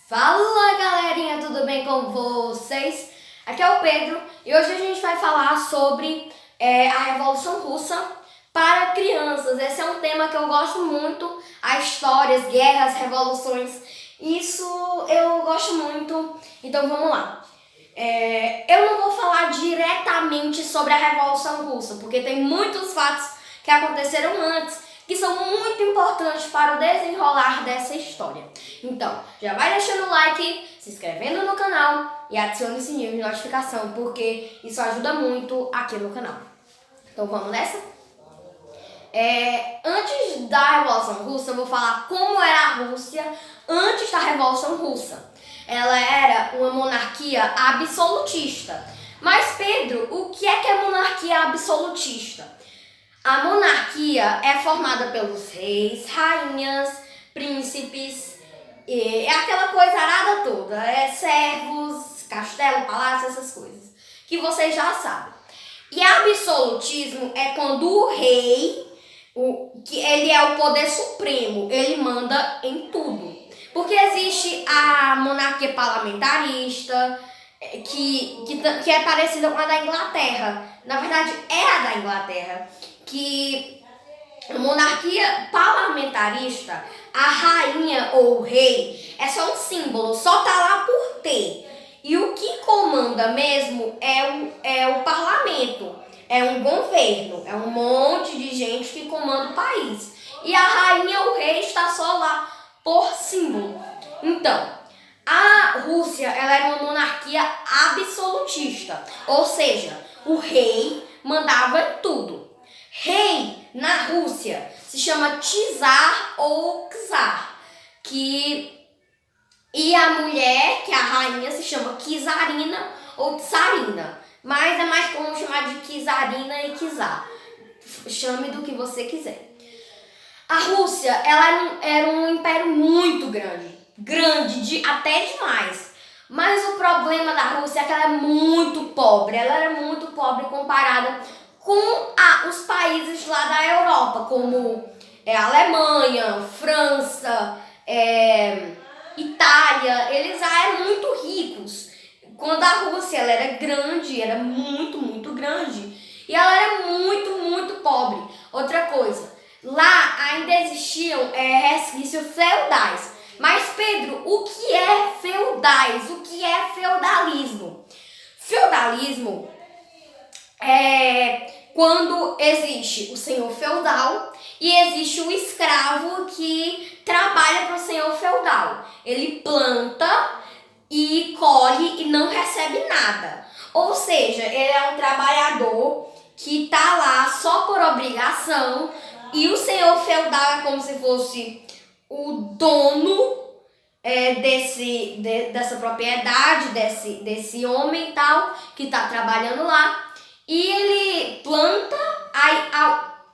Fala galerinha, tudo bem com vocês? Aqui é o Pedro e hoje a gente vai falar sobre a Revolução Russa para crianças. Esse é um tema que eu gosto muito, as histórias, guerras, revoluções, isso eu gosto muito, então vamos lá. Eu não vou falar diretamente sobre a Revolução Russa, porque tem muitos fatos que aconteceram antes que são muito importantes para o desenrolar dessa história. Então, já vai deixando o like, se inscrevendo no canal e acione o sininho de notificação, porque isso ajuda muito aqui no canal. Então vamos nessa? Antes da Revolução Russa, eu vou falar como era a Rússia antes da Revolução Russa. Ela era uma monarquia absolutista. Mas, Pedro, o que é monarquia absolutista? A monarquia é formada pelos reis, rainhas, príncipes, é aquela coisa arada toda, servos, castelo, palácio, essas coisas, que vocês já sabem. E absolutismo é quando o rei, que ele é o poder supremo, ele manda em tudo. Porque existe a monarquia parlamentarista, que é parecida com a da Inglaterra. Na verdade, é a da Inglaterra. Que a monarquia parlamentarista, a rainha ou o rei é só um símbolo, só tá lá por ter. E o que comanda mesmo é o parlamento, é um governo, é um monte de gente que comanda o país. E a rainha ou o rei está só lá por símbolo. Então, a Rússia ela era uma monarquia absolutista, ou seja, o rei mandava em tudo. Rei na Rússia se chama Tsar ou Czar, e a mulher, que é a rainha, se chama Czarina ou Tsarina, mas é mais comum chamar de Czarina e Czar. Chame do que você quiser. A Rússia ela era um império muito grande, até demais. Mas o problema da Rússia é que ela é muito pobre. Ela era muito pobre comparada com os países lá da Europa, como a Alemanha, França, Itália. Eles já eram muito ricos. Quando a Rússia ela era grande, era muito grande. E ela era muito pobre. Outra coisa, lá ainda existiam resquícios feudais. Mas, Pedro, o que é feudais? O que é feudalismo? Feudalismo é quando existe o senhor feudal e existe o escravo que trabalha para o senhor feudal. Ele planta e colhe e não recebe nada. Ou seja, ele é um trabalhador que está lá só por obrigação e o senhor feudal é como se fosse o dono dessa propriedade, desse homem e tal, que está trabalhando lá. E ele planta,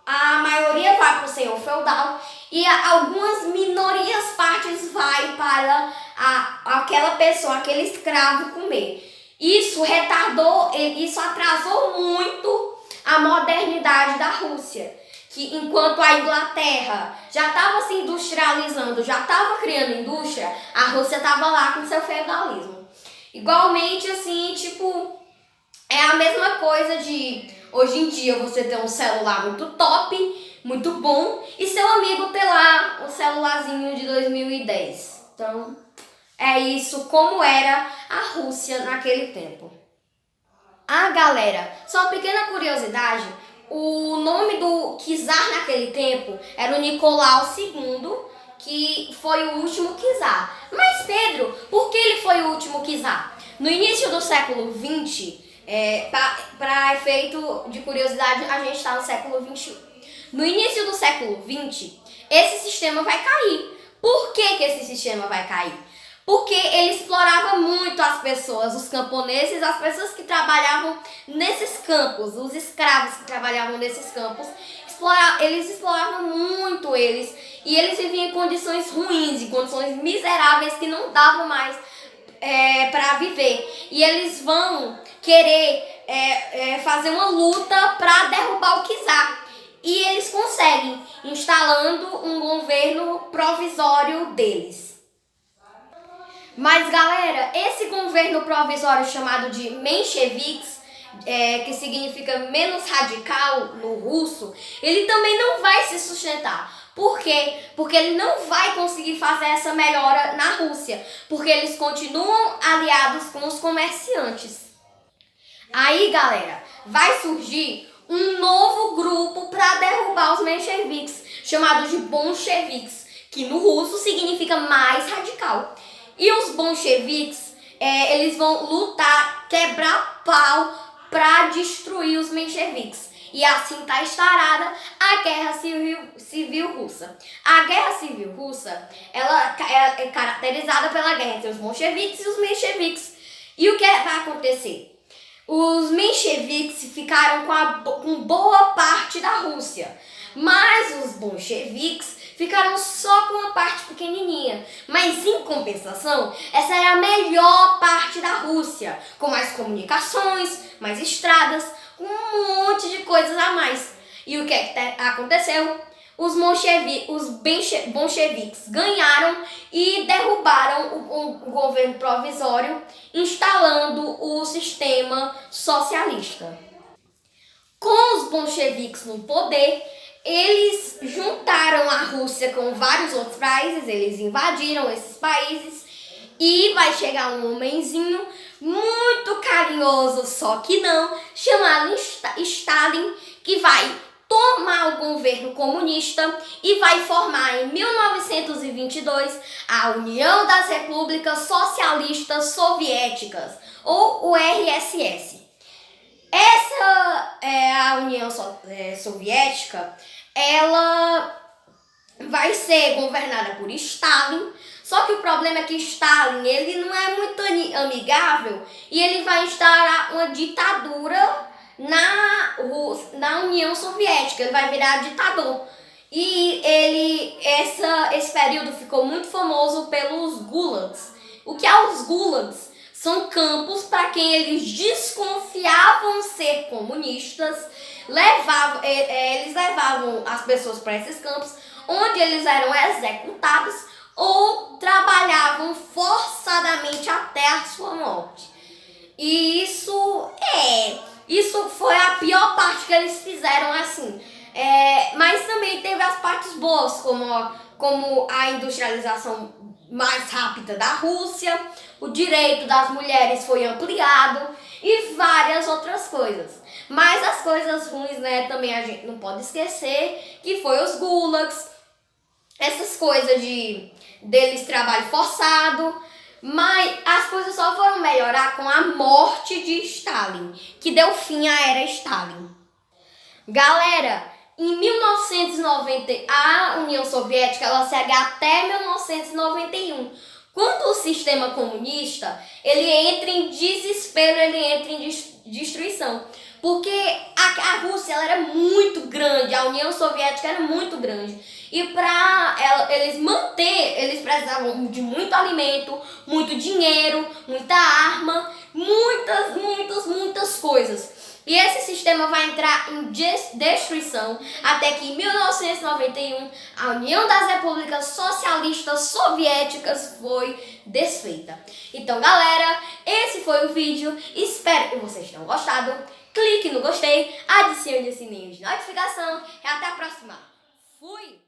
a maioria vai para o senhor feudal e algumas minorias partes vai para aquela pessoa, aquele escravo comer. Isso atrasou muito a modernidade da Rússia. Que enquanto a Inglaterra já estava se industrializando, já estava criando indústria, a Rússia estava lá com seu feudalismo. Igualmente, assim, tipo, é a mesma coisa de hoje em dia você ter um celular muito top, muito bom, e seu amigo ter lá um celularzinho de 2010. Então, é isso como era a Rússia naquele tempo. Galera, só uma pequena curiosidade. O nome do czar naquele tempo era o Nicolau II, que foi o último czar. Mas Pedro, por que ele foi o último czar? No início do século XX, para efeito de curiosidade, a gente está no século XXI. No início do século XX, esse sistema vai cair. Por que esse sistema vai cair? Porque ele explorava muito as pessoas, os camponeses, as pessoas que trabalhavam nesses campos, os escravos que trabalhavam nesses campos, eles exploravam muito eles, e eles viviam em condições ruins, em condições miseráveis que não davam mais para viver. E eles vão querer fazer uma luta para derrubar o czar. E eles conseguem, instalando um governo provisório deles. Mas, galera, esse governo provisório chamado de mencheviques, que significa menos radical no russo, ele também não vai se sustentar. Por quê? Porque ele não vai conseguir fazer essa melhora na Rússia, porque eles continuam aliados com os comerciantes. Aí, galera, vai surgir um novo grupo para derrubar os mencheviques, chamado de bolcheviques, que no russo significa mais radical. E os bolcheviques, eles vão lutar, quebrar pau para destruir os mencheviques. E assim está instaurada a Guerra Civil Russa. A Guerra Civil Russa, ela é caracterizada pela guerra entre os bolcheviques e os mencheviques. E o que vai acontecer? Os mencheviques ficaram com boa parte da Rússia, mas os bolcheviques ficaram só com uma parte pequenininha. Mas em compensação, essa era a melhor parte da Rússia, com mais comunicações, mais estradas, com um monte de coisas a mais. E o que aconteceu? Os bolcheviques ganharam e derrubaram o governo provisório, instalando o sistema socialista. Com os bolcheviques no poder, eles juntaram a Rússia com vários outros países, eles invadiram esses países e vai chegar um homenzinho muito carinhoso, só que não, chamado Stalin, que vai tomar o governo comunista e vai formar em 1922 a União das Repúblicas Socialistas Soviéticas, ou o RSS. Essa a União Soviética, ela vai ser governada por Stalin, só que o problema é que Stalin, ele não é muito amigável e ele vai instaurar uma ditadura na União Soviética, ele vai virar ditador. E esse período ficou muito famoso pelos gulags. O que é os gulags? São campos para quem eles desconfiavam ser comunistas, eles levavam as pessoas para esses campos, onde eles eram executados ou trabalhavam forçadamente até a sua morte. E isso foi a pior parte que eles fizeram, assim. Mas também teve as partes boas, como a industrialização mais rápida da Rússia, o direito das mulheres foi ampliado e várias outras coisas. Mas as coisas ruins, né, também a gente não pode esquecer, que foi os gulags, essas coisas deles trabalho forçado. Mas as coisas só foram melhorar com a morte de Stalin, que deu fim à era Stalin. Galera, em 1990, a União Soviética ela segue até 1991. Quando o sistema comunista, ele entra em desespero, ele entra em destruição. Porque a Rússia ela era muito grande, a União Soviética era muito grande. E para eles eles precisavam de muito alimento, muito dinheiro, muita arma, muitas coisas. E esse sistema vai entrar em destruição até que em 1991 a União das Repúblicas Socialistas Soviéticas foi desfeita. Então, galera, esse foi o vídeo. Espero que vocês tenham gostado. Clique no gostei, adicione o sininho de notificação e até a próxima. Fui!